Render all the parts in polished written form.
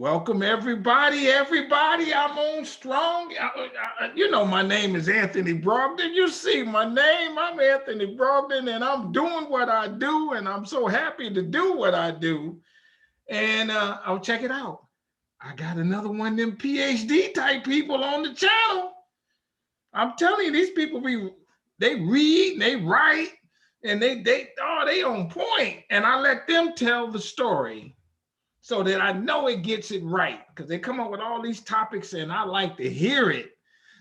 Welcome everybody. I'm on strong. You know my name is Anthony Brogdon. You see my name. I'm Anthony Brogdon, and I'm doing what I do, and I'm so happy to do what I do. And I'll check it out. I got another one of them PhD type people on the channel. I'm telling you, these people they read and they write, and they on point, and I let them tell the story, so that I know it gets it right, because they come up with all these topics and I like to hear it.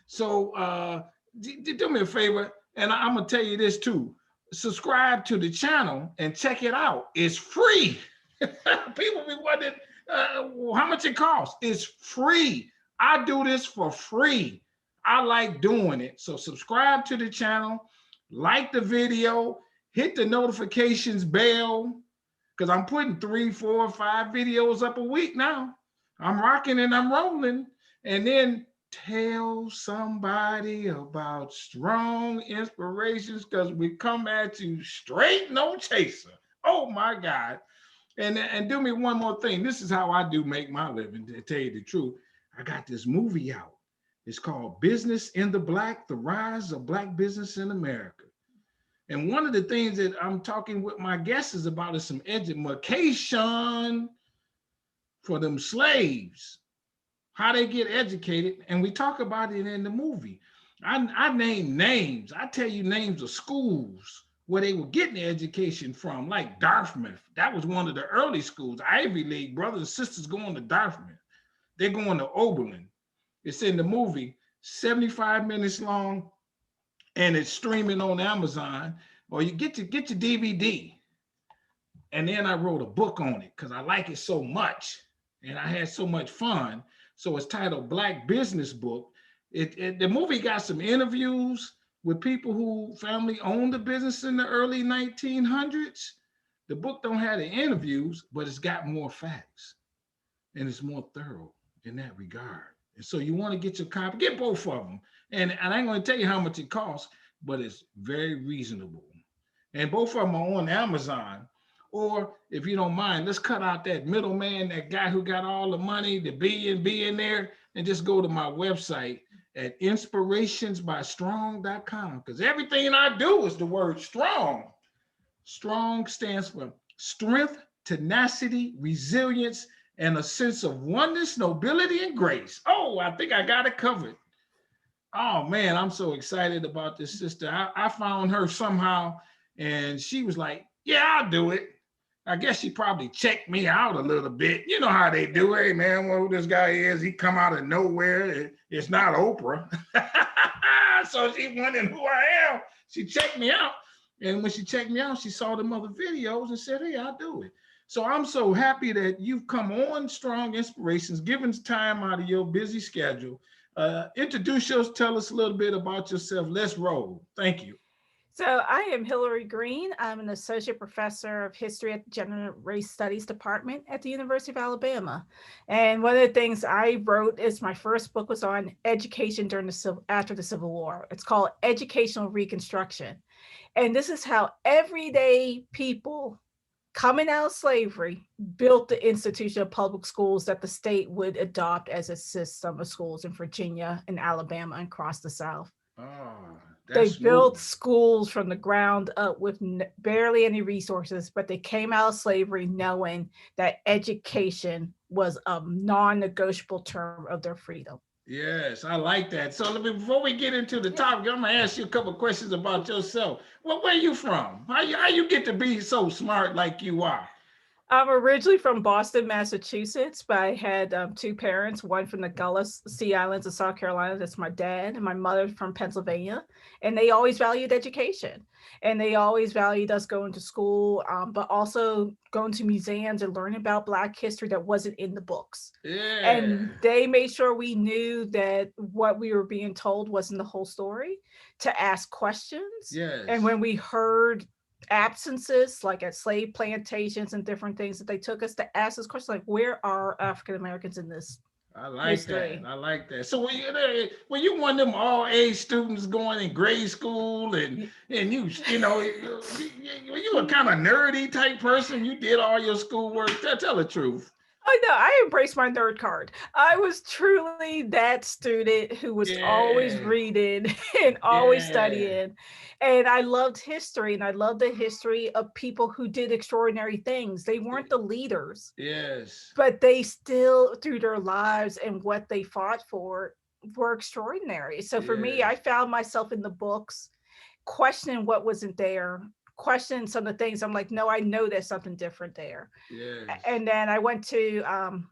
So do me a favor, and I'm gonna tell you this too. Subscribe to the channel and check it out. It's free. People be wondering how much it costs. It's free. I do this for free. I like doing it. So subscribe to the channel, like the video, hit the notifications bell, because I'm putting 3, 4, 5 videos up a week now. I'm rocking and I'm rolling. And then tell somebody about Strong Inspirations, because we come at you straight, no chaser. Oh my God. And do me one more thing. This is how I do make my living, to tell you the truth. I got this movie out. It's called Business in the Black, The Rise of Black Business in America. And one of the things that I'm talking with my guests about is some education for them slaves, how they get educated. And we talk about it in the movie. I name names. I tell you names of schools where they were getting the education from, like Dartmouth. That was one of the early schools. Ivy League, brothers and sisters going to Dartmouth. They're going to Oberlin. It's in the movie, 75 minutes long, and it's streaming on Amazon, or you get your DVD. And then I wrote a book on it because I like it so much, and I had so much fun. So it's titled Black Business Book. The movie got some interviews with people who family owned the business in the early 1900s. The book don't have the interviews, but it's got more facts, and it's more thorough in that regard. And so you want to get your copy, get both of them. And I ain't going to tell you how much it costs, but it's very reasonable. And both of them are on Amazon. Or if you don't mind, let's cut out that middleman, that guy who got all the money, the billionaire, and just go to my website at inspirationsbystrong.com, because everything I do is the word strong. Strong stands for strength, tenacity, resilience, and a sense of oneness, nobility, and grace. Oh, I think I got it covered. Oh man, I'm so excited about this sister. I found her somehow, and she was like, yeah, I'll do it. I guess she probably checked me out a little bit. You know how they do. Hey man, well, who this guy is, he come out of nowhere. It's not Oprah. So she wondering who I am. She checked me out. And when she checked me out, she saw them other videos and said, hey, I'll do it. So I'm so happy that you've come on Strong Inspirations, given time out of your busy schedule. Introduce yourself, tell us a little bit about yourself. Let's roll. Thank you. So I am Hillary Green. I'm an associate professor of history at the General Race Studies Department at the University of Alabama. And one of the things I wrote is my first book was on education after the Civil War. It's called Educational Reconstruction. And this is how everyday people coming out of slavery built the institution of public schools that the state would adopt as a system of schools in Virginia and Alabama and across the South. They built schools from the ground up with barely any resources, but they came out of slavery knowing that education was a non-negotiable term of their freedom. Yes, I like that. So before we get into the topic, I'm gonna ask you a couple of questions about yourself. Well, where are you from? How you get to be so smart like you are? I'm originally from Boston, Massachusetts, but I had 2 parents, one from the Gullah Sea Islands of South Carolina, that's my dad, and my mother from Pennsylvania. And they always valued education. And they always valued us going to school, but also going to museums and learning about Black history that wasn't in the books. Yeah. And they made sure we knew that what we were being told wasn't the whole story, to ask questions. Yes. And when we heard absences, like at slave plantations and different things, that they took us to ask this question, like, where are African Americans in this history? I like that. So were you one of them all A students going in grade school, and you know, were you a kind of nerdy type person? You did all your schoolwork. Tell the truth. I know, I embraced my nerd card. I was truly that student who was always Yeah, reading and always yeah, studying. And I loved history, and I loved the history of people who did extraordinary things. They weren't the leaders, yes, but they still, through their lives and what they fought for, were extraordinary. So for me, I yes, found myself in the books questioning what wasn't there, questioning some of the things. I'm like, no, I know there's something different there. yes, And then I went to,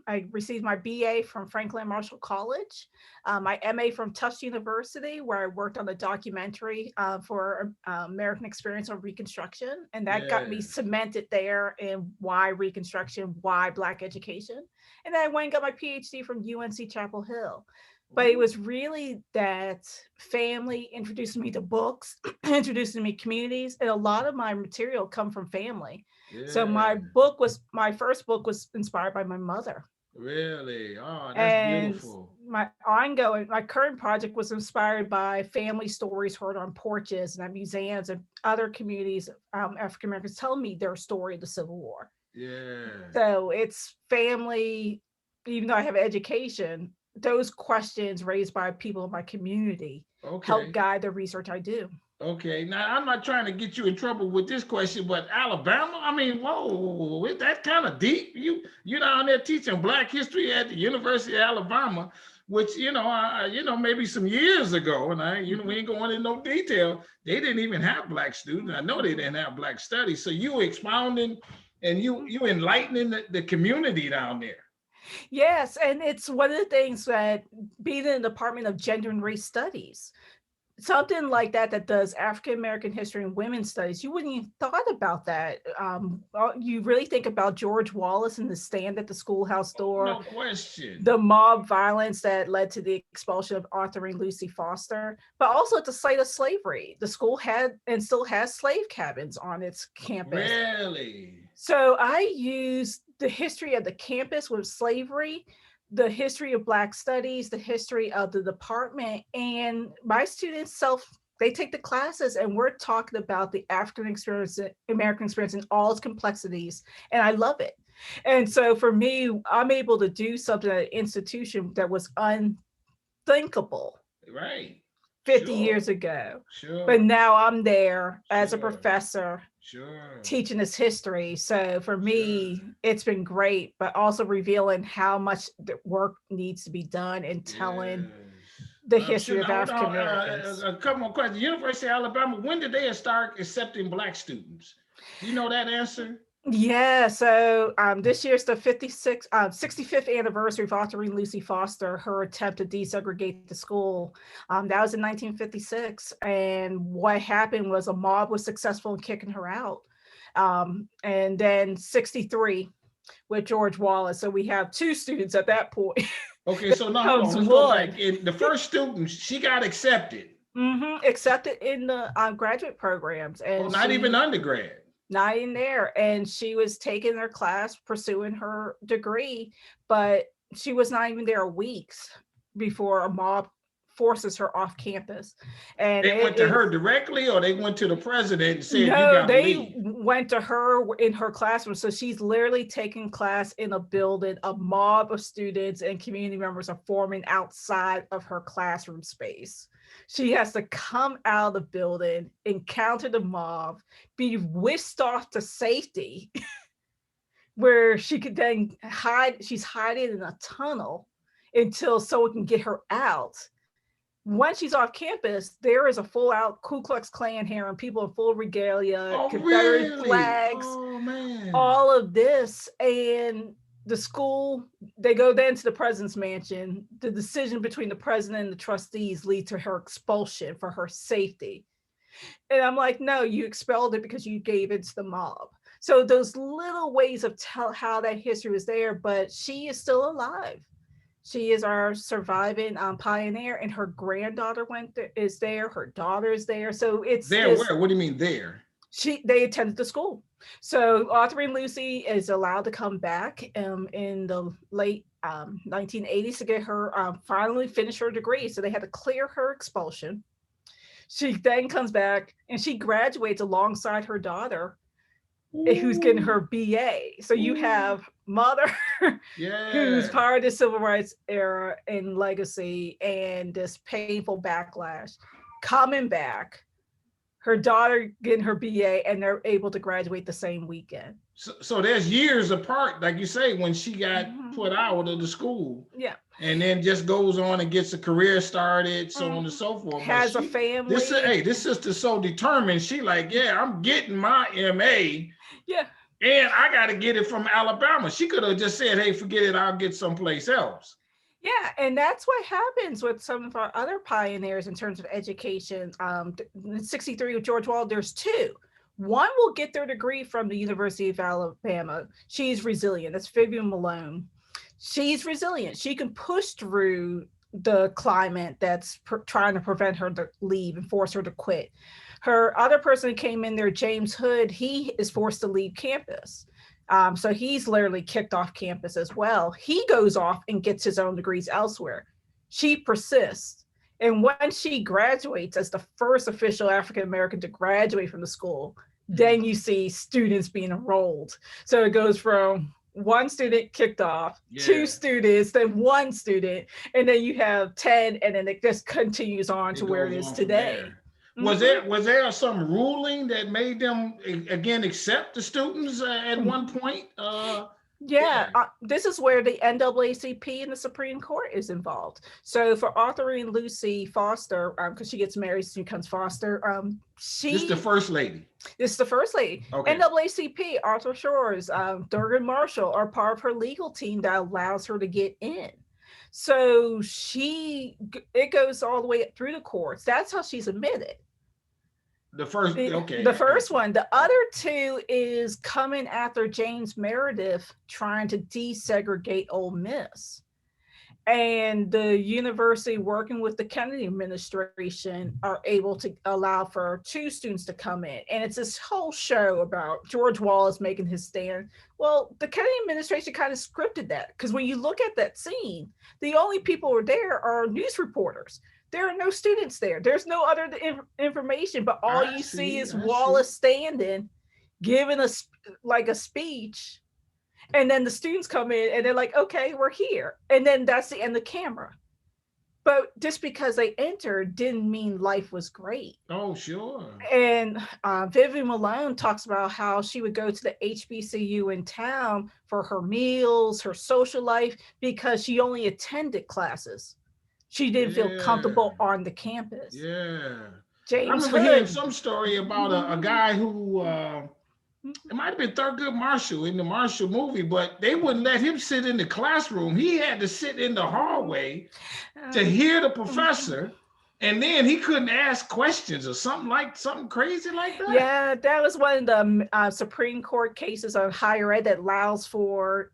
I received my BA from Franklin Marshall College, my MA from Tufts University, where I worked on the documentary for American Experience on Reconstruction. And that got me yes. cemented there in why Reconstruction, why Black education. And then I went and got my PhD from UNC Chapel Hill. But it Ooh, was really that family introducing me to books, introducing me to communities, and a lot of my material come from family. So yeah, my first book was inspired by my mother. really. Oh, that's And beautiful. my current project was inspired by family stories heard on porches and at museums and other communities, African Americans telling me their story of the Civil War. Yeah. So it's family, even though I have education, those questions raised by people in my community help Okay. guide the research I do. Okay. Now, I'm not trying to get you in trouble with this question, but Alabama, I mean, whoa, is that kind of deep? You down there teaching Black history at the University of Alabama, which maybe some years ago, and we ain't going into no detail. They didn't even have Black students. I know they didn't have Black studies. So you expounding and you enlightening the community down there. Yes, and it's one of the things that being in the Department of Gender and Race Studies, something like that that does African American history and women's studies, you wouldn't even thought about that. You really think about George Wallace and the stand at the schoolhouse door, No question. the mob violence that led to the expulsion of Arthur and Lucy Foster, but also at the site of slavery. The school had and still has slave cabins on its campus. Really? So I use the history of the campus with slavery, the history of Black studies, the history of the department, and my students they take the classes and we're talking about the African experience, American experience in all its complexities. And I love it. And so for me, I'm able to do something at an institution that was unthinkable Right. 50 Sure. years ago. But Sure. now I'm there as a Sure. professor Sure. teaching this history. So for Sure. me, it's been great, but also revealing how much the work needs to be done in telling Yes. the I'm history sure. of Hold African on. Americans. A couple more questions. University of Alabama, when did they start accepting Black students? Do you know that answer? Yeah, so this year's the 65th anniversary of Arthur and Lucy Foster, her attempt to desegregate the school. That was in 1956. And what happened was a mob was successful in kicking her out. And then 63 with George Wallace. So we have two students at that point. Okay, so now hold on. Becomes Let's go one. back. In the first student, she got accepted. Accepted in the graduate programs, Oh, and not even she undergrad. not in there, and she was taking her class, pursuing her degree, but she was not even there weeks before a mob forces her off campus, and They it went to her is. directly, or they went to the president and said, "You No, got to they leave." went to her in her classroom. So she's literally taking class in a building. A mob of students and community members are forming outside of her classroom space. She has to come out of the building, encounter the mob, be whisked off to safety, where she could then hide. She's hiding in a tunnel until someone can get her out. Once she's off campus, there is a full out Ku Klux Klan here and people in full regalia, Oh, Confederate really? flags, Oh, man. all of this. And the school, they go then to the president's mansion. The decision between the president and the trustees lead to her expulsion for her safety. And I'm like, no, you expelled it because you gave it to the mob. So those little ways of tell how that history was there, but she is still alive. She is our surviving pioneer, and her granddaughter is there. Her daughter is there. So it's There, this. where? What do you mean there? They attended the school. So Arthur and Lucy is allowed to come back in the late 1980s to get her finally finish her degree. So they had to clear her expulsion. She then comes back and she graduates alongside her daughter who's getting Ooh, her BA. So you ooh, have mother who's yeah. part of the civil rights era and legacy and this painful backlash coming back, her daughter getting her BA, and they're able to graduate the same weekend. So there's years apart, like you say, when she got Mhm. put out of the school Yeah. and then just goes on and gets a career started, so on and Mhm. so forth. But Has a she, this family. hey, this sister's so determined. She like, yeah, I'm getting my MA, Yeah. and I got to get it from Alabama. She could have just said, hey, forget it, I'll get someplace else. Yeah, and that's what happens with some of our other pioneers in terms of education. In 63 with George Wall, there's two. One will get their degree from the University of Alabama. She's resilient. That's Vivian Malone. She's resilient. She can push through the climate that's trying to prevent her to leave and force her to quit. Her other person came in there, James Hood, he is forced to leave campus. So he's literally kicked off campus as well. He goes off and gets his own degrees elsewhere. She persists. And when she graduates as the first official African American to graduate from the school, then you see students being enrolled. So it goes from one student kicked off, Yeah, two students, then one student, and then you have 10, and then it just continues on to it where it goes is on from today. there. Mhm. Was there some ruling that made them again accept the students at one point? Yeah, Yeah. this is where the NAACP and the Supreme Court is involved. So for Autherine Lucy Foster, because she gets married, she becomes Foster. This is the She first lady. is the first lady. Okay. NAACP, Arthur Shores, Thurgood Marshall are part of her legal team that allows her to get in. So it goes all the way through the courts. That's how she's admitted. The first, The okay, I got first you. one. The other two is coming after James Meredith trying to desegregate Ole Miss. And the university working with the Kennedy administration are able to allow for two students to come in. And it's this whole show about George Wallace making his stand. Well, the Kennedy administration kind of scripted that because when you look at that scene, the only people who are there are news reporters. There are no students there. There's no other information, but all I you see see, is I see. Wallace standing, giving us like a speech, and then the students come in and they're like, okay, we're here. And then that's the end of the camera. But just because they entered didn't mean life was great. Oh, sure. And Vivian Malone talks about how she would go to the HBCU in town for her meals, her social life, because she only attended classes. She didn't feel Yeah, comfortable on the campus. yeah. I James remember hearing Hood. some story about a guy who, it might have been Thurgood Marshall in the Marshall movie, but they wouldn't let him sit in the classroom. He had to sit in the hallway to hear the professor, and then he couldn't ask questions or something crazy like that. Yeah, that was one of the Supreme Court cases on higher ed that allows for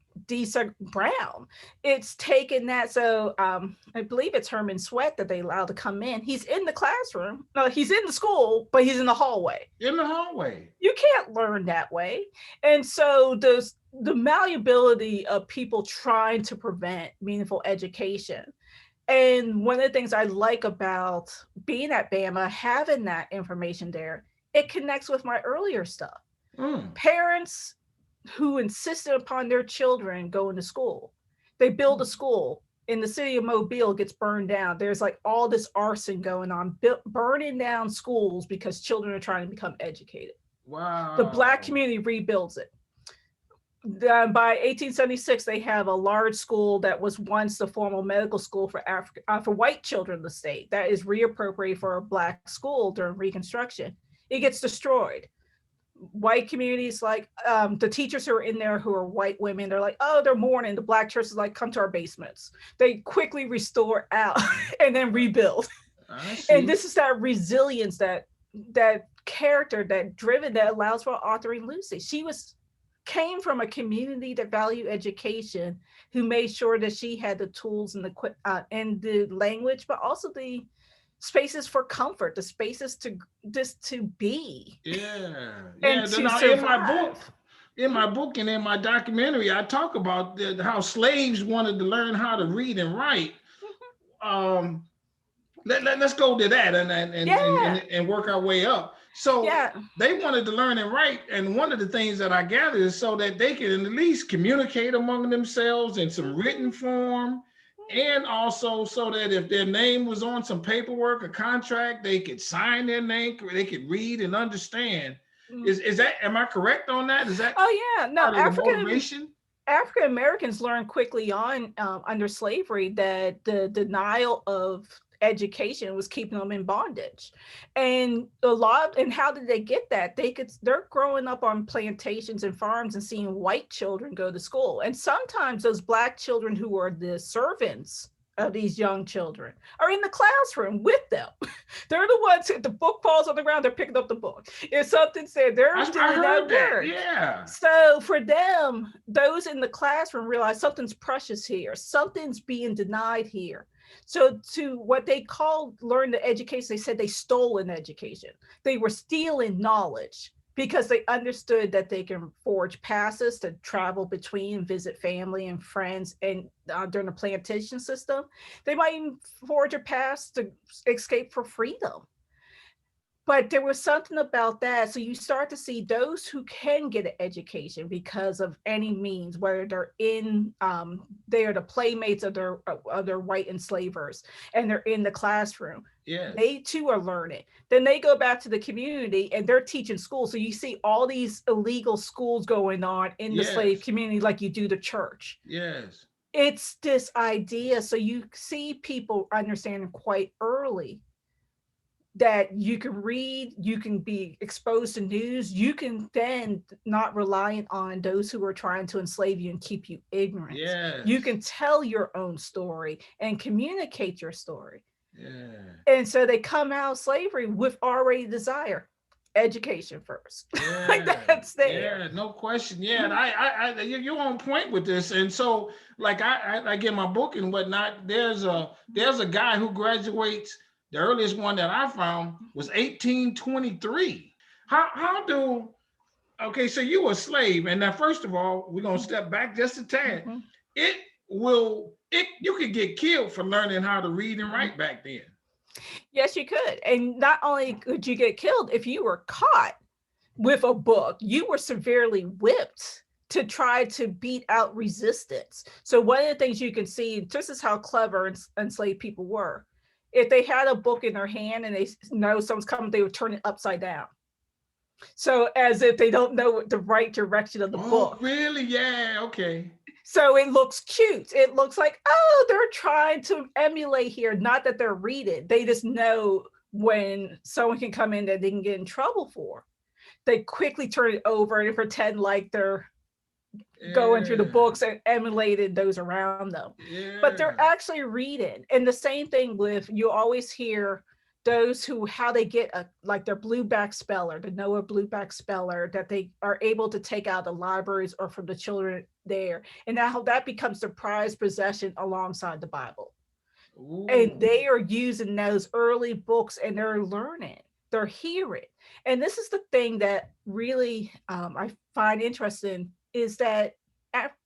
Brown. It's taken that. So I believe it's Herman Sweat that they allow to come in. He's in the classroom. No, he's in the school, but he's in the hallway. In the hallway. You can't learn that way. And so the malleability of people trying to prevent meaningful education. And one of the things I like about being at Bama, having that information there, it connects with my earlier stuff. Mm. Parents who insisted upon their children going to school. They build a school in the city of Mobile, gets burned down. There's like all this arson going on, burning down schools because children are trying to become educated. The Black Wow. community rebuilds it. By 1876, they have a large school that was once the formal medical school for for white children in the state. That is reappropriated for a Black school during Reconstruction. It gets destroyed. White communities, like the teachers who are in there who are white women, they're like, oh, they're mourning. The Black church is like, come to our basements. They quickly restore out and then rebuild. I And see. this is that resilience, that character, that driven, that allows for authoring Lucy. She came from a community that valued education, who made sure that she had the tools and the language, but also the spaces for comfort, the spaces to be Yeah, and yeah. to Now, survive. in my book, and in my documentary, I talk about how slaves wanted to learn how to read and write. Um, let's go to that and Yeah. work our way up. So Yeah. they wanted to learn and write. And one of the things that I gather is so that they can at least communicate among themselves in some written form. And also so that if their name was on some paperwork, a contract, they could sign their name, they could read and understand. Is that, am I correct on that? Is that Oh yeah, no, part of the motivation? African Americans learned quickly on under slavery that the denial of education was keeping them in bondage, and how did they get that? They're growing up on plantations and farms and seeing white children go to school, and sometimes those black children who are the servants of these young children are in the classroom with them. They're the ones, if the book falls on the ground, they're picking up the book. If something said, they're I doing heard that that. work. Yeah. So for them, those in the classroom realize something's precious here, something's being denied here. So to what they called learn the education, they said they stole an education. They were stealing knowledge because they understood that they can forge passes to travel between, visit family and friends, and during the plantation system, they might even forge a pass to escape for freedom. But there was something about that. So you start to see those who can get an education because of any means, whether they are the playmates of their other white enslavers, and they're in the classroom. Yes. They too are learning. Then they go back to the community and they're teaching school. So you see all these illegal schools going on in the slave community, like you do the church. Yes. It's this idea. So you see people understanding quite early that you can read, you can be exposed to news, you can then not reliant on those who are trying to enslave you and keep you ignorant. Yes. You can tell your own story and communicate your story. Yeah. And so they come out of slavery with already desire. Education first. Yeah. Like that's there. Yeah, no question. Yeah, and you're on point with this. And so, like I get my book and whatnot. There's a guy who graduates. The earliest one that I found was 1823. Okay, so you were a slave, and now first of all, we're gonna step back just a tad. You could get killed for learning how to read and write back then. Yes, you could. And not only could you get killed, if you were caught with a book, you were severely whipped to try to beat out resistance. So one of the things you can see, this is how clever enslaved people were. If they had a book in their hand and they know someone's coming, they would turn it upside down. So as if they don't know the right direction of the book. Oh, really? Yeah, okay. So it looks cute. It looks like, oh, they're trying to emulate here. Not that they're reading. They just know when someone can come in that they can get in trouble for. They quickly turn it over and pretend like they're going through the books and emulated those around them. But they're actually reading. And the same thing with, you always hear those who, how they get like their blueback speller, the Noah blueback speller, that they are able to take out of the libraries or from the children there. And now that becomes their prized possession alongside the Bible. Ooh. And they are using those early books and they're learning, they're hearing. And this is the thing that really I find interesting, is that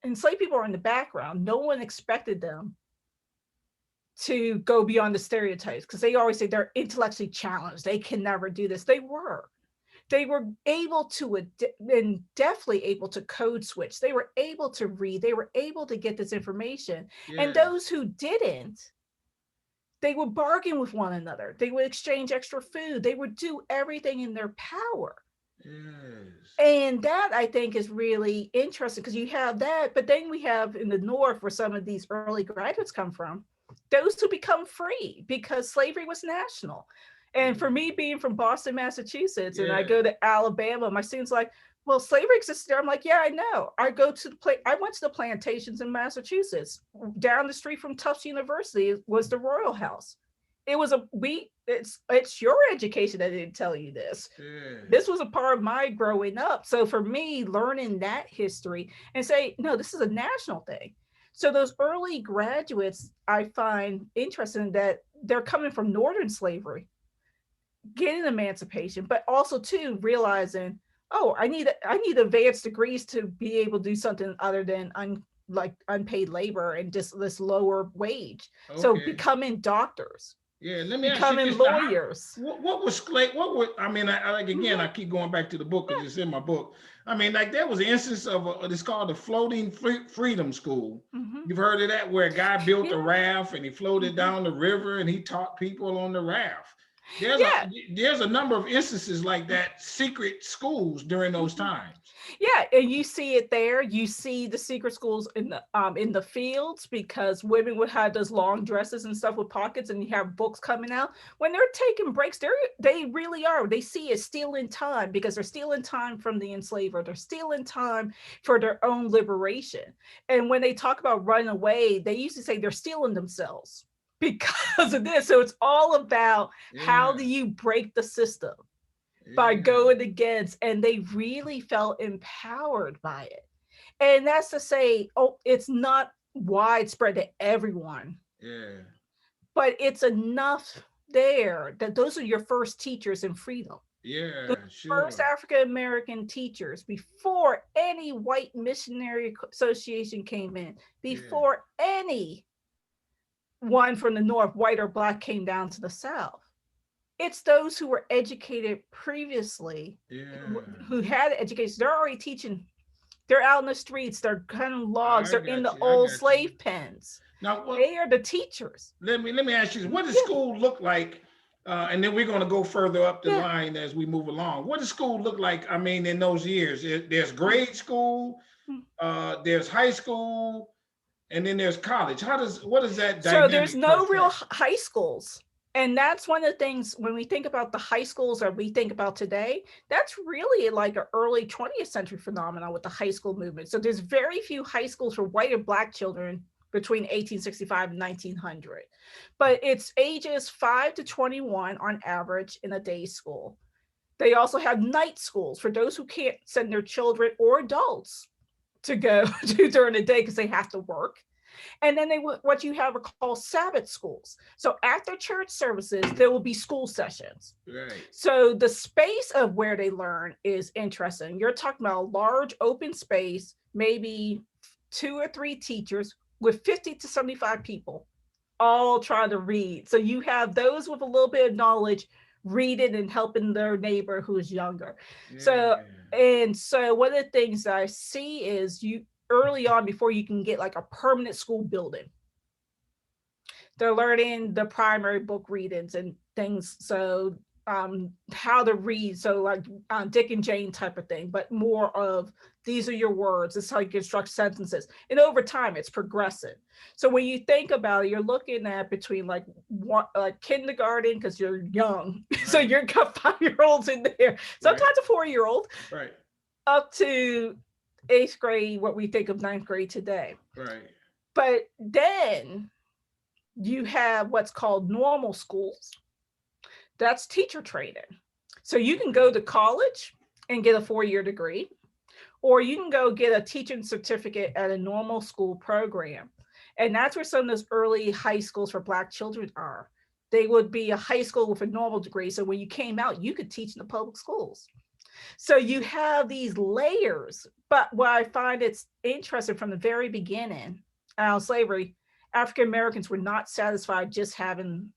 enslaved people are in the background. No one expected them to go beyond the stereotypes, because they always say they're intellectually challenged. They can never do this. They were able to, and definitely able to code switch. They were able to read. They were able to get this information. Yeah. And those who didn't, they would bargain with one another. They would exchange extra food. They would do everything in their power. Yes. And that, I think, is really interesting, because you have that, but then we have in the North, where some of these early graduates come from, those who become free because slavery was national. And for me, being from Boston, Massachusetts, and I go to Alabama, my students like, well, slavery existed there. I'm like, yeah, I know. I went to the plantations in Massachusetts. Down the street from Tufts University was the Royal House. It was it's your education that didn't tell you this. This was a part of my growing up. So for me, learning that history and say, no, this is a national thing. So those early graduates, I find interesting that they're coming from Northern slavery, getting emancipation, but also too realizing, oh, I need advanced degrees to be able to do something other than unpaid labor and just this lower wage. Okay. So becoming doctors. Yeah, let me ask you becoming this now. lawyers. What was slave? What would I mean? I like again. I Mhm. keep going back to the book because it's in my book. I mean, like there was an instance of it's called the floating freedom school. Mhm. You've heard of that, where a guy built a Yeah. raft and he floated Mhm. down the river and he taught people on the raft. There's a Yeah. there's a number of instances like that, secret schools during those Mhm. times. Yeah, and you see it there. You see the secret schools in the fields because women would have those long dresses and stuff with pockets, and you have books coming out. When they're taking breaks, they really are. They see it stealing time because they're stealing time from the enslaver. They're stealing time for their own liberation. And when they talk about running away, they used to say they're stealing themselves because of this. So it's all about how Yeah, do you break the system by yeah, going against, and they really felt empowered by it. And that's to say, oh, it's not widespread to everyone, yeah, but it's enough there that those are your first teachers in freedom. The yeah, first sure. African American teachers before any white missionary association came in, Yeah, before any one from the north, white or black, came down to the south. It's those who were educated previously, yeah. who had education. They're already teaching. They're out in the streets. They're cutting logs. I They're in got the you. I old got you. slave pens. Now, what? They are the teachers. Let me ask you this. What does Yeah, school look like? And then we're going to go further up the yeah. line as we move along. What does school look like? I mean, in those years, there's grade school, there's high school, and then there's college. What does that So there's dynamic per no real se? high schools. And that's one of the things when we think about the high schools that we think about today, that's really like an early 20th century phenomenon with the high school movement. So there's very few high schools for white and black children between 1865 and 1900. But it's ages 5 to 21 on average in a day school. They also have night schools for those who can't send their children or adults to go to during the day because they have to work. And then what you have are called Sabbath schools. So after church services, there will be school sessions. Right. So the space of where they learn is interesting. You're talking about a large open space, maybe 2 or 3 teachers with 50 to 75 people all trying to read. So you have those with a little bit of knowledge reading and helping their neighbor who's younger. So Yeah. so one of the things that I see is you early on before you can get like a permanent school building. They're learning the primary book readings and things. So how to read, so like Dick and Jane type of thing, but more of these are your words. This is how you construct sentences. And over time, it's progressive. So when you think about it, you're looking at between like kindergarten because you're young, so Right. you're got 5-year-olds in there, Right. sometimes a 4-year-old, Right. up to 8th grade, what we think of 9th grade today. Right. But then you have what's called normal schools. That's teacher training. So you can go to college and get a 4-year degree, or you can go get a teaching certificate at a normal school program. And that's where some of those early high schools for Black children are. They would be a high school with a normal degree. So when you came out, you could teach in the public schools. So you have these layers. But what I find it's interesting from the very beginning, slavery, African Americans were not satisfied just having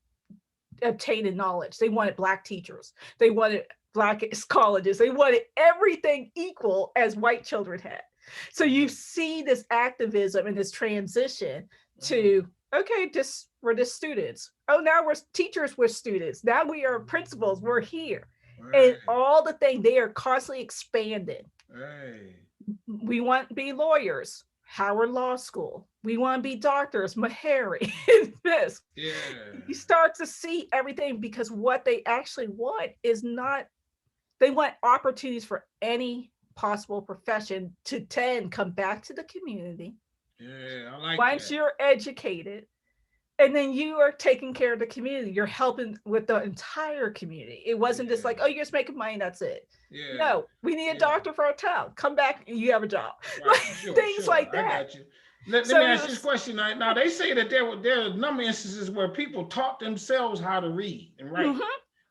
obtaining knowledge. They wanted Black teachers. They wanted Black colleges. They wanted everything equal as white children had. So you see this activism and this transition to, okay, we're just students. Oh, now we're teachers, we're students. Now we are principals, we're here. Right. And all the things, they are constantly expanding. Right. We want to be lawyers, Howard Law School. We want to be doctors, Meharry, Fisk. Yeah. You start to see everything because what they actually want is not, they want opportunities for any possible profession to then come back to the community. Yeah, I like Once that. you're educated, and then you are taking care of the community. You're helping with the entire community. It wasn't just like, Yeah. oh, you're just making money, that's it. Yeah. No, we need a Yeah. doctor for our town. Come back, you have a job. Right. Sure. Things Sure. like I that. got you. Let So me ask this question. Now they say that there are a number of instances where people taught themselves how to read and write. mhm.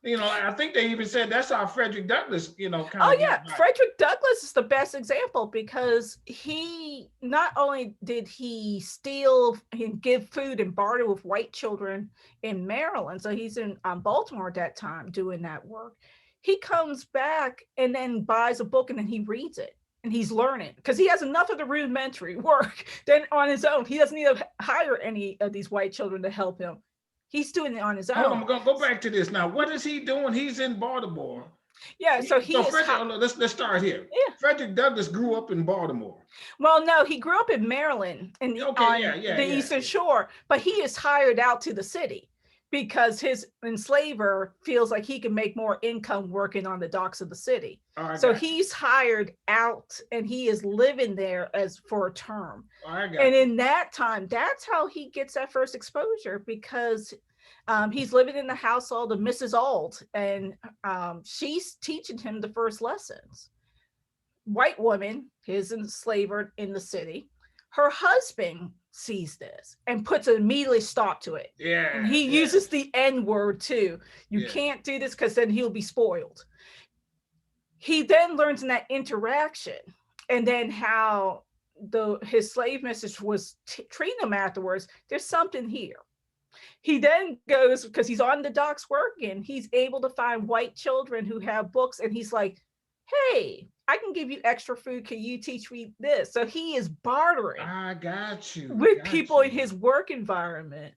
I think they even said that's how Frederick Douglass, kind Oh of got yeah, by. Frederick Douglass is the best example because he not only did he steal and give food and barter with white children in Maryland, so he's in Baltimore at that time doing that work. He comes back and then buys a book and then he reads it and he's learning because he has enough of the rudimentary work. Then on his own, he doesn't need to hire any of these white children to help him. He's doing it on his Hold on, own. I'm gonna go back to this now. What is he doing? He's in Baltimore. Yeah, so he So is. Frederick, let's start here. Yeah. Frederick Douglass grew up in Baltimore. Well, no, he grew up in Maryland Okay, on the Eastern Shore, but he is hired out to the city because his enslaver feels like he can make more income working on the docks of the city. So he's hired out and he is living there as for a term. And in that time, that's how he gets that first exposure because he's living in the household of Mrs. Auld and she's teaching him the first lessons. White woman, his enslaver in the city. Her husband sees this and puts an immediately stop to it. Yeah. And he uses the N word too. You can't do this because then he'll be spoiled. He then learns in that interaction and then how his slave mistress was treating him afterwards. There's something here. He then goes, because he's on the docks working, he's able to find white children who have books and he's like, hey, I can give you extra food. Can you teach me this? So he is bartering. I got you. With people in his work environment.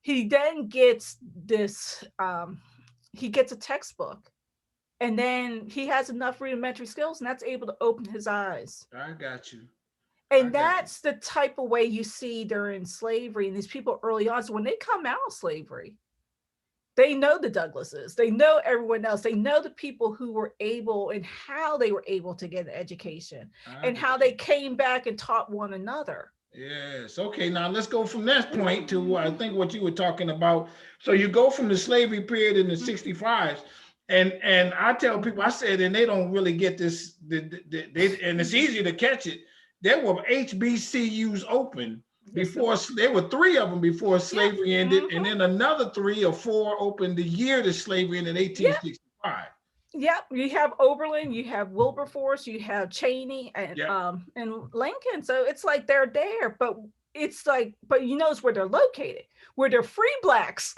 He then gets this, he gets a textbook. And then he has enough rudimentary skills and that's able to open his eyes. I got you. And that's the type of way you see during slavery. And these people early on, so when they come out of slavery, they know the Douglasses, they know everyone else, they know the people who were able and how they were able to get an education and how they came back and taught one another. Yes. Okay. Now let's go from that point to I think what you were talking about. So you go from the slavery period in the 65s, and I tell people, I said, and they don't really get this, and it's easy to catch it. There were HBCUs open before, there were 3 of them before slavery ended, and then another 3 or 4 opened the year that slavery ended in 1865. Yep, you have Oberlin, you have Wilberforce, you have Cheney, and Lincoln. So it's like they're there, but it's like, but you know, it's where they're located, where they're free blacks,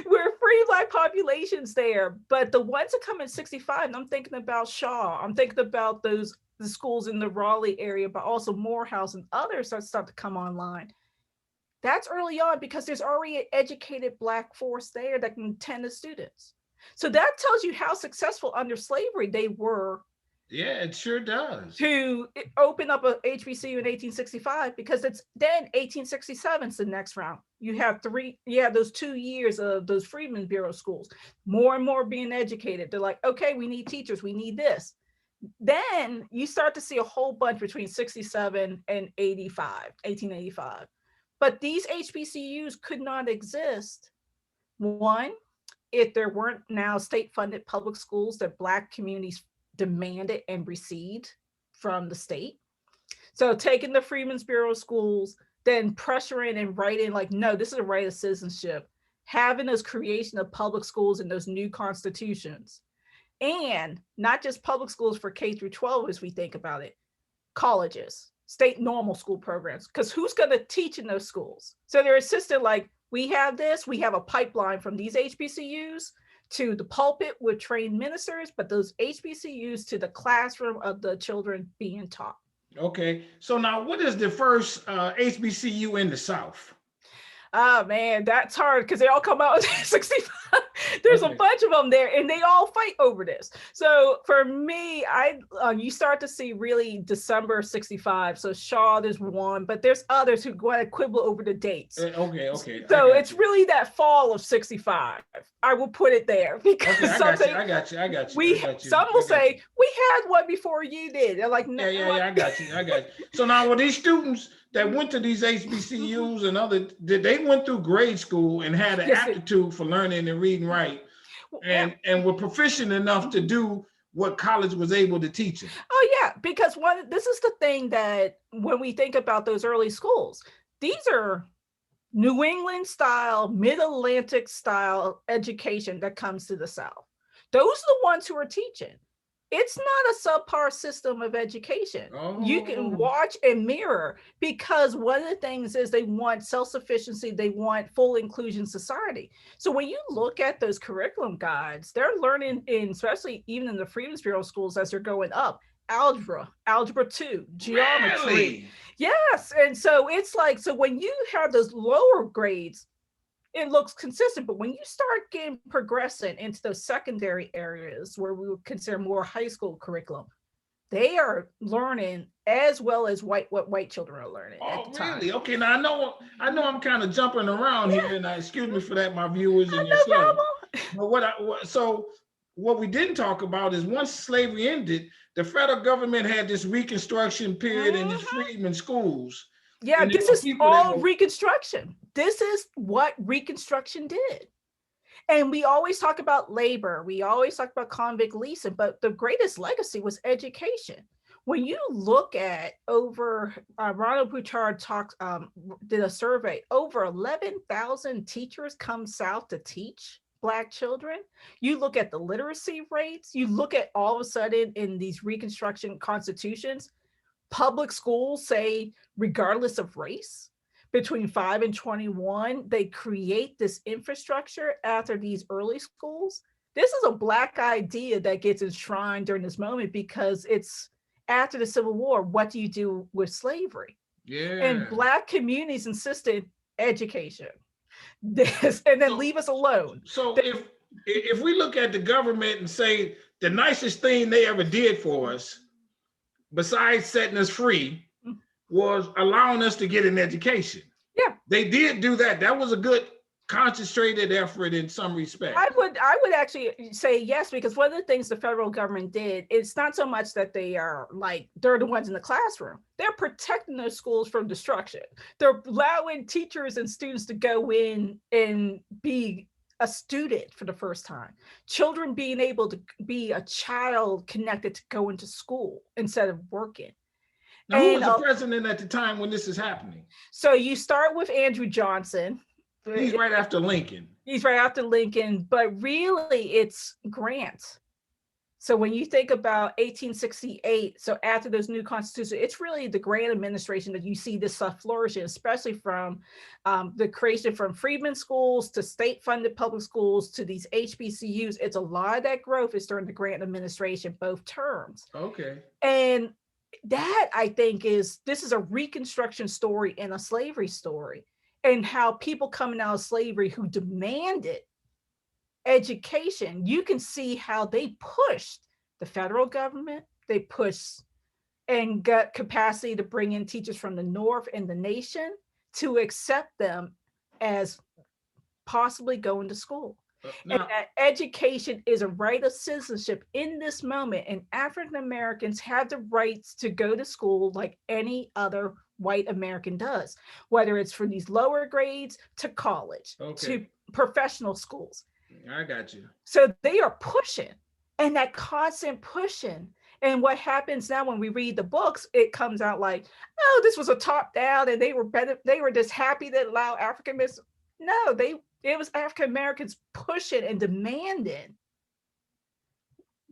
where free black populations there. But the ones that come in 65, I'm thinking about Shaw, I'm thinking about the schools in the Raleigh area, but also Morehouse and others that start to come online. That's early on because there's already an educated black force there that can attend the students. So that tells you how successful under slavery they were. Yeah, it sure does. To open up a HBCU in 1865, because it's then 1867 is the next round. You have those 2 years of those Freedmen's Bureau schools, more and more being educated. They're like, okay, we need teachers, we need this. Then you start to see a whole bunch between 67 and 1885. But these HBCUs could not exist. One, if there weren't now state-funded public schools that Black communities demanded and received from the state. So taking the Freedmen's Bureau schools, then pressuring and writing like, no, this is a right of citizenship, having those creation of public schools in those new constitutions. And not just public schools for K through 12 as we think about it, colleges, state normal school programs, because who's going to teach in those schools? So they're assisted like, we have this, we have a pipeline from these HBCUs to the pulpit with trained ministers, but those HBCUs to the classroom of the children being taught. Okay, so now what is the first HBCU in the South? Oh man, that's hard because they all come out in 65. There's a bunch of them there and they all fight over this. So for me, you start to see really December 65. So Shaw, there's one, but there's others who go to quibble over the dates. Okay. So it's really that fall of 65. I will put it there because I got you. Some will say, we had one before you did. They're like, no. Yeah, I got you. So now with these students that went to these HBCUs and other, they went through grade school and had an aptitude for learning and reading right, and were proficient enough to do what college was able to teach them. Oh yeah, because this is the thing that when we think about those early schools, these are New England style, mid-Atlantic style education that comes to the South. Those are the ones who are teaching. It's not a subpar system of education. You can Oh, watch and mirror, because one of the things is they want self-sufficiency, they want full inclusion society. So when you look at those curriculum guides, they're learning in, especially even in the Freedmen's Bureau schools as they're going up, algebra 2, geometry. really? Yes. And so it's like, so when you have those lower grades, it looks consistent. But when you start getting progressing into those secondary areas where we would consider more high school curriculum, they are learning as well as what white children are learning at Oh, the time. really? Okay. Now I know I'm kind of jumping around here, and excuse me for that, my viewers and No yourself. problem. But what we didn't talk about is once slavery ended, the federal government had this Reconstruction period in its Mhm. freedmen schools, Yeah, and there this were is people that all were Reconstruction. This is what Reconstruction did. And we always talk about labor, we always talk about convict leasing, but the greatest legacy was education. When you look at over, Ronald Bouchard did a survey, over 11,000 teachers come south to teach Black children. You look at the literacy rates, you look at all of a sudden in these Reconstruction constitutions, public schools say, regardless of race, between 5 and 21, they create this infrastructure after these early schools. This is a Black idea that gets enshrined during this moment because it's after the Civil War. What do you do with slavery? And yeah. Black communities insisted education, this, and then So leave us alone. so if we look at the government and say the nicest thing they ever did for us, besides setting us free, was allowing us to get an education. Yeah, They did do that. That was a good concentrated effort in some respect. I would actually say yes, because one of the things the federal government did, it's not so much that they are like they're the ones in the classroom. They're protecting those schools from destruction. They're allowing teachers and students to go in and be a student for the first time. Children being able to be a child connected to go into school instead of working. Now, who was And the president at the time when this is happening? so you start with Andrew Johnson. He's right after Lincoln. He's right after Lincoln, but really it's Grant. So when you think about 1868, so after those new constitutions, it's really the Grant administration that you see this stuff flourishing, especially from the creation from freedmen schools to state-funded public schools to these HBCUs. It's a lot of that growth is during the Grant administration, both terms. Okay. And that, I think, this is a Reconstruction story and a slavery story, and how people coming out of slavery who demanded education, you can see how they pushed the federal government, they pushed and got capacity to bring in teachers from the North and the nation to accept them as possibly going to school. And Now, that education is a right of citizenship in this moment. And African Americans have the rights to go to school like any other white American does, whether it's for these lower grades to college, to professional schools. I got you. So they are pushing, and that constant pushing. And what happens now when we read the books, it comes out like, oh, this was a top down, and they were better. They were just happy to allow African Americans. No, it was African Americans pushing and demanding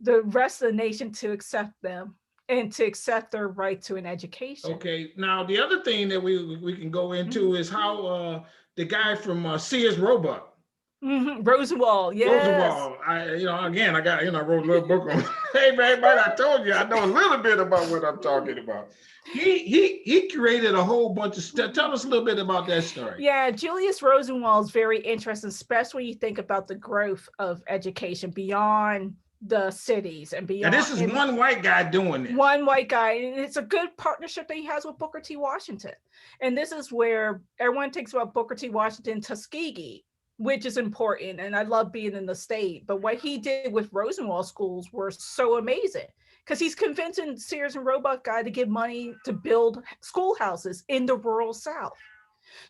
the rest of the nation to accept them and to accept their right to an education. Okay. Now, the other thing that we can go into is how the guy from Sears Roebuck, Rosenwald, yes. Rosenwald. I wrote a little book on. Hey, man, I told you I know a little bit about what I'm talking about. He created a whole bunch of stuff. Tell us a little bit about that story. Yeah, Julius Rosenwald is very interesting, especially when you think about the growth of education beyond the cities and beyond. And this is one white guy doing this. One white guy, and it's a good partnership that he has with Booker T. Washington. And this is where everyone thinks about Booker T. Washington, Tuskegee, which is important. And I love being in the state. But what he did with Rosenwald schools were so amazing, because he's convincing Sears and Roebuck guy to give money to build schoolhouses in the rural South.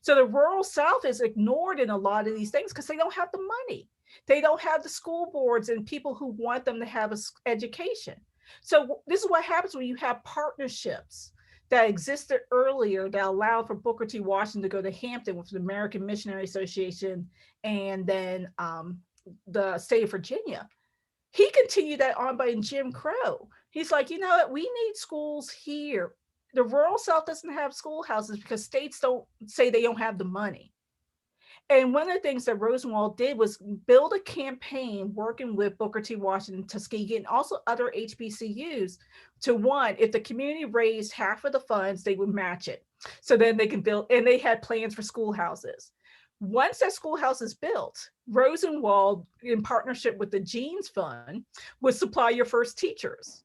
So the rural South is ignored in a lot of these things because they don't have the money. They don't have the school boards and people who want them to have an education. So this is what happens when you have partnerships that existed earlier that allowed for Booker T. Washington to go to Hampton with the American Missionary Association and then the state of Virginia. He continued that on by Jim Crow. He's like, you know what? We need schools here. The rural South doesn't have schoolhouses because states don't say they don't have the money. And one of the things that Rosenwald did was build a campaign working with Booker T. Washington, Tuskegee, and also other HBCUs to one, if the community raised half of the funds, they would match it. So then they can build, and they had plans for schoolhouses. Once that schoolhouse is built, Rosenwald, in partnership with the Jeans Fund, would supply your first teachers.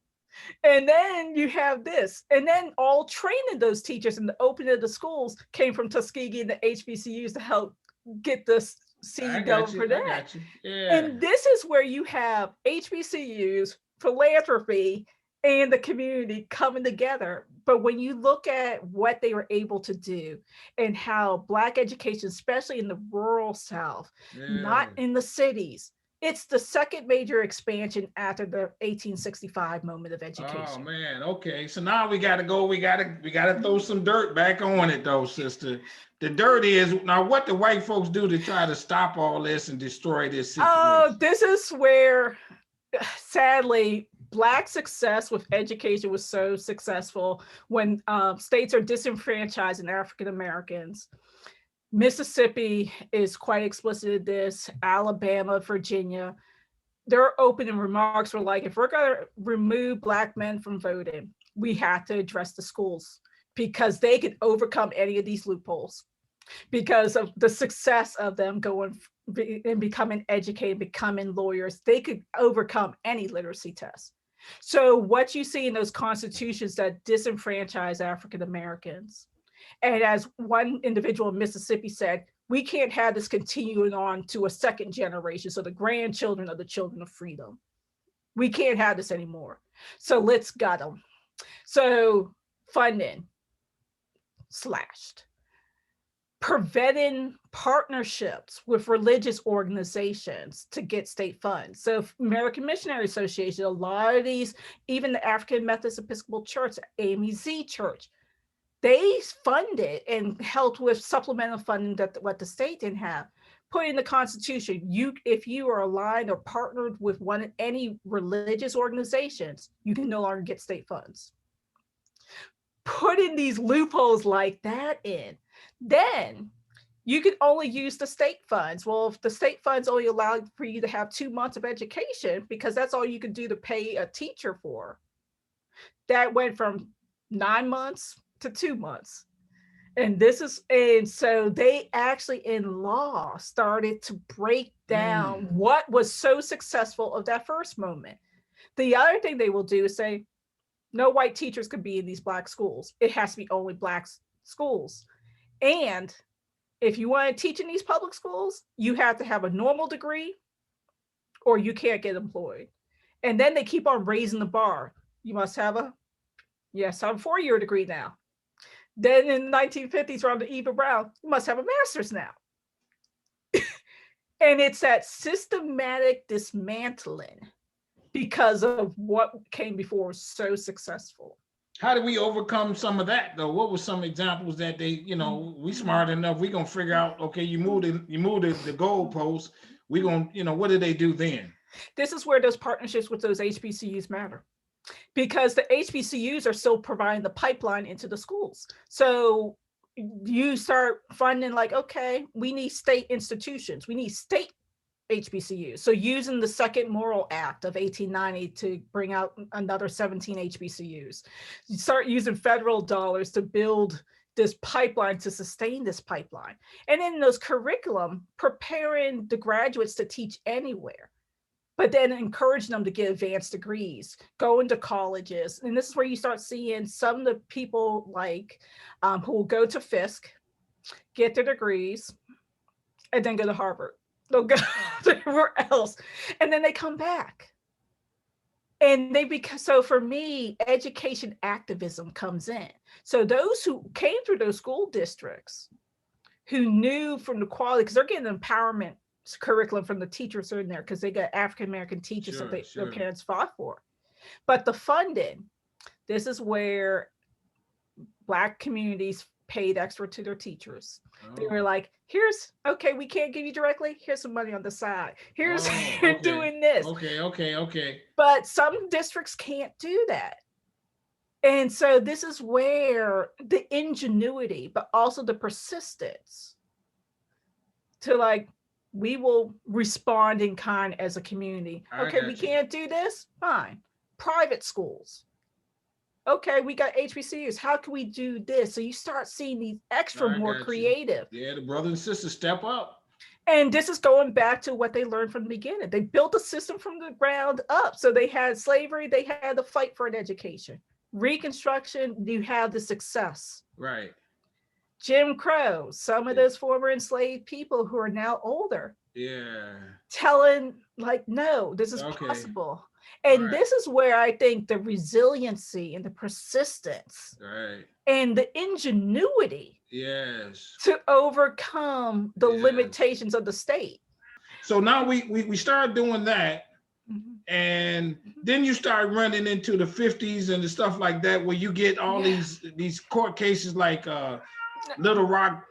And then you have this. And then all training those teachers in the opening of the schools came from Tuskegee and the HBCUs to help get this seed going for that. I got you. Yeah. And this is where you have HBCUs, philanthropy, and the community coming together. But when you look at what they were able to do and how Black education, especially in the rural South, not in the cities, it's the second major expansion after the 1865 moment of education. Oh man, okay. So now we gotta go. We gotta throw some dirt back on it though, sister. The dirt is now what the white folks do to try to stop all this and destroy this situation. Oh, this is where, sadly, Black success with education was so successful when states are disenfranchising African Americans. Mississippi is quite explicit in this, Alabama, Virginia. Their opening remarks were like, if we're going to remove Black men from voting, we have to address the schools because they could overcome any of these loopholes because of the success of them going and becoming educated, becoming lawyers. They could overcome any literacy test. So what you see in those constitutions that disenfranchise African Americans, and as one individual in Mississippi said, we can't have this continuing on to a second generation, so the grandchildren of the children of freedom. We can't have this anymore. So let's gut them. So funding slashed. Preventing partnerships with religious organizations to get state funds. So American Missionary Association, a lot of these, even the African Methodist Episcopal Church, AMEZ Church, they funded and helped with supplemental funding that what the state didn't have. Put in the Constitution, if you are aligned or partnered with any religious organizations, you can no longer get state funds. Putting these loopholes like that in, then you can only use the state funds. Well, if the state funds only allow for you to have 2 months of education, because that's all you can do to pay a teacher for, that went from 9 months to 2 months. And so they actually in law started to break down what was so successful of that first moment. The other thing they will do is say, no white teachers could be in these Black schools. It has to be only Black schools. And if you want to teach in these public schools, you have to have a normal degree or you can't get employed. And then they keep on raising the bar. You must have a 4-year degree now. Then in the 1950s, around the Eva Brown, you must have a master's now. And it's that systematic dismantling because of what came before was so successful. How do we overcome some of that though? What were some examples that they, we smart enough, we gonna figure out, okay, you move the goalposts, we gonna, what do they do then? This is where those partnerships with those HBCUs matter. Because the HBCUs are still providing the pipeline into the schools. So you start funding like, okay, we need state institutions. We need state HBCUs. So using the Second Morrill Act of 1890 to bring out another 17 HBCUs. You start using federal dollars to build this pipeline to sustain this pipeline. And in those curriculum, preparing the graduates to teach anywhere. But then encourage them to get advanced degrees, go into colleges. And this is where you start seeing some of the people like who will go to Fisk, get their degrees, and then go to Harvard. They'll go everywhere else. And then they come back. And so for me, education activism comes in. So those who came through those school districts, who knew from the quality, because they're getting empowerment curriculum from the teachers who are in there because they got African-American teachers that their parents fought for. But the funding, this is where Black communities paid extra to their teachers. They were Oh, like, okay, we can't give you directly. Here's some money on the side. Here's oh, you're okay, doing this. okay, okay, okay. But some districts can't do that. And so this is where the ingenuity, but also the persistence to like, we will respond in kind as a community. I Okay, we got you. can't do this. Fine. Private schools. Okay, we got HBCUs. How can we do this? So you start seeing these extra I more got you. creative. Yeah, the brothers and sisters step up. And this is going back to what they learned from the beginning. They built a system from the ground up. So they had slavery, they had to fight for an education. Reconstruction, you have the success. Right. Jim Crow, some of those former enslaved people who are now older, Yeah. telling like, no, this is Okay. possible. And Right. this is where I think the resiliency and the persistence Right. and the ingenuity Yes. to overcome the Yes. limitations of the state. So now we started doing that, Mhm. and then you start running into the 50s and the stuff like that, where you get all Yeah. these court cases like Little Rock,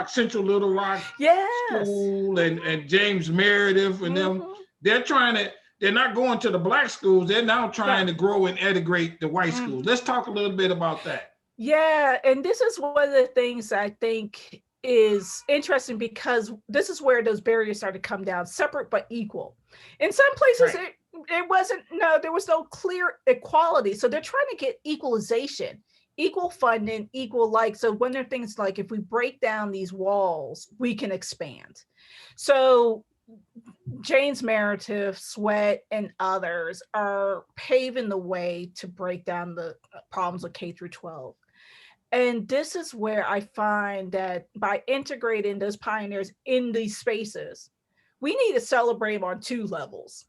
Central Little Rock Yes. School, and James Meredith and them. Mhm. They're not going to the Black schools. They're now trying No. to grow and integrate the white schools. Let's talk a little bit about that. Yeah, and this is one of the things I think is interesting because this is where those barriers start to come down, separate but equal. In some places, Right. it wasn't, no, there was no clear equality. So they're trying to get equalization, equal funding, equal like. So when there are things like, if we break down these walls, we can expand. So James Meredith, Sweat, and others are paving the way to break down the problems of K through 12. And this is where I find that by integrating those pioneers in these spaces, we need to celebrate them on two levels.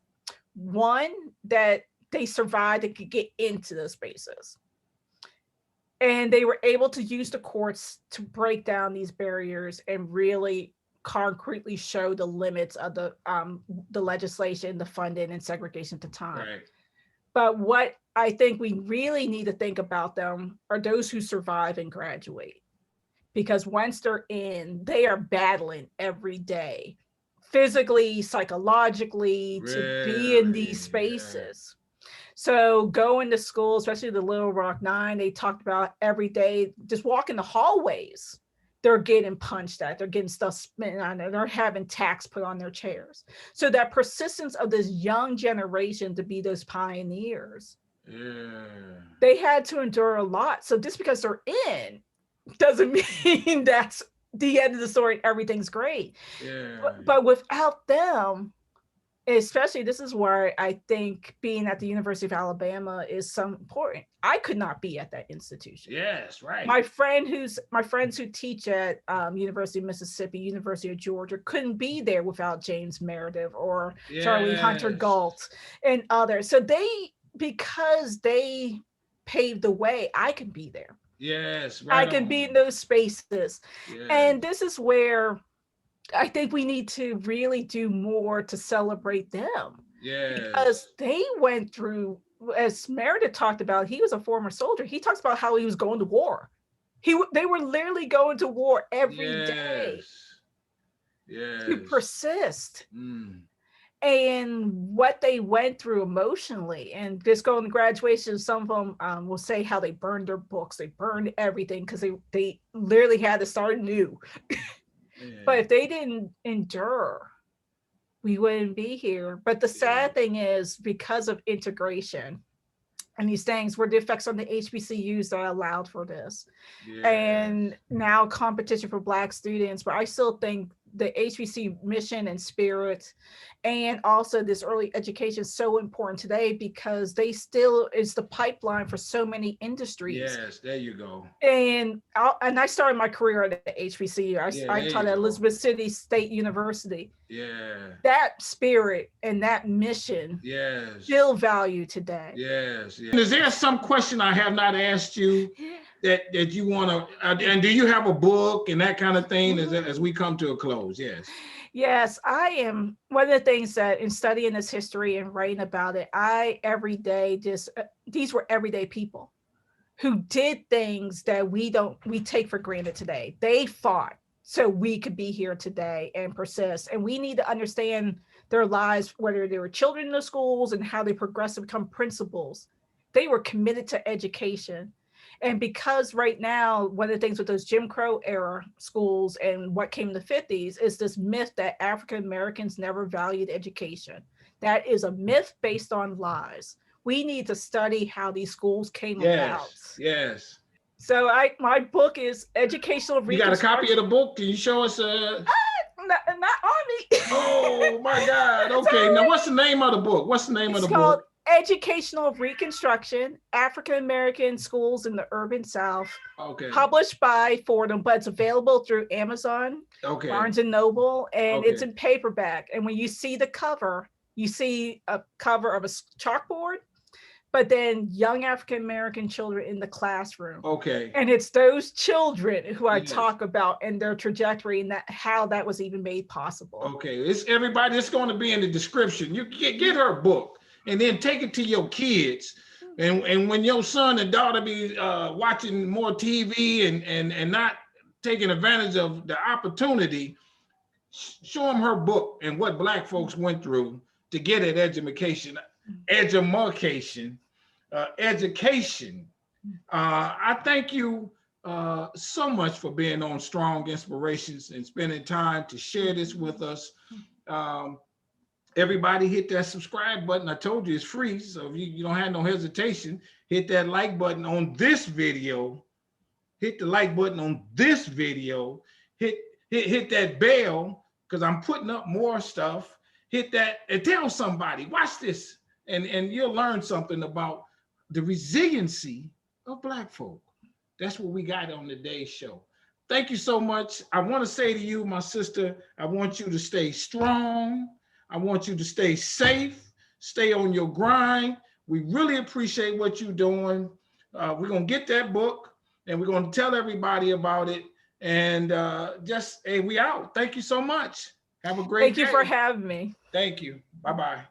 One, that they survived and could get into those spaces. And they were able to use the courts to break down these barriers and really concretely show the limits of the legislation, the funding, and segregation at the time. Right. But what I think we really need to think about them are those who survive and graduate. Because once they're in, they are battling every day, physically, psychologically, to be in these spaces. So going to school, especially the Little Rock Nine, they talked about every day, just walking the hallways, they're getting punched at, they're getting stuff spent on it, they're having tacks put on their chairs. So that persistence of this young generation to be those pioneers, they had to endure a lot. So just because they're in doesn't mean that's the end of the story, everything's great. But without them, especially, this is where I think being at the University of Alabama is so important. I could not be at that institution. Yes, right. My friends who teach at University of Mississippi, University of Georgia, couldn't be there without James Meredith or Charlie Hunter Galt and others. So because they paved the way, I can be there. Yes, right. I can be in those spaces. Yes. And this is where I think we need to really do more to celebrate them. Yes. Because they went through, as Meredith talked about, he was a former soldier. He talks about how he was going to war. They were literally going to war every day to persist. And what they went through emotionally, and just going to graduation, some of them will say how they burned their books, they burned everything because they literally had to start anew. But if they didn't endure, we wouldn't be here. But the sad thing is, because of integration and these things, were the effects on the HBCUs that allowed for this. And now competition for Black students, but I still think the HBC mission and spirit, and also this early education is so important today because they still is the pipeline for so many industries. Yes, there you go. And I started my career at the HBCU. I taught at Elizabeth City State University. That spirit and that mission still value today. Yes. Is there some question I have not asked you that you want to, and do you have a book and that kind of thing as we come to a close? Yes, I am. One of the things that in studying this history and writing about it, I every day these were everyday people. who did things that we take for granted today. They fought so we could be here today and persist. And we need to understand their lives, whether they were children in the schools and how they progressed to become principals. They were committed to education. And because right now, one of the things with those Jim Crow era schools and what came in the 50s is this myth that African Americans never valued education. That is a myth based on lies. We need to study how these schools came about. Yes. So my book is Educational Reconstruction. You got a copy of the book? Can you show us? Not on me. Oh my God. Okay. Now what's the name of the book? What's the name of the book? It's called Educational Reconstruction, African American Schools in the Urban South. Okay. Published by Fordham, but it's available through Amazon, Barnes and Noble, and it's in paperback. And when you see the cover, you see a cover of a chalkboard, but then young African American children in the classroom. Okay. And it's those children who I talk about and their trajectory and how that was even made possible. Okay. It's everybody. It's going to be in the description. You get her book. And then take it to your kids. And when your son and daughter be watching more TV and not taking advantage of the opportunity, show them her book and what Black folks went through to get at education. I thank you so much for being on Strong Inspirations and spending time to share this with us. Everybody hit that subscribe button. I told you it's free. So if you don't have no hesitation, hit that like button on this video. Hit the like button on this video. Hit that bell because I'm putting up more stuff. Hit that and tell somebody, watch this. And you'll learn something about the resiliency of Black folk. That's what we got on today's show. Thank you so much. I want to say to you, my sister, I want you to stay strong. I want you to stay safe, stay on your grind. We really appreciate what you're doing. We're going to get that book and we're going to tell everybody about it. And hey, we out. Thank you so much. Have a great day. Thank you for having me. Thank you. Bye-bye.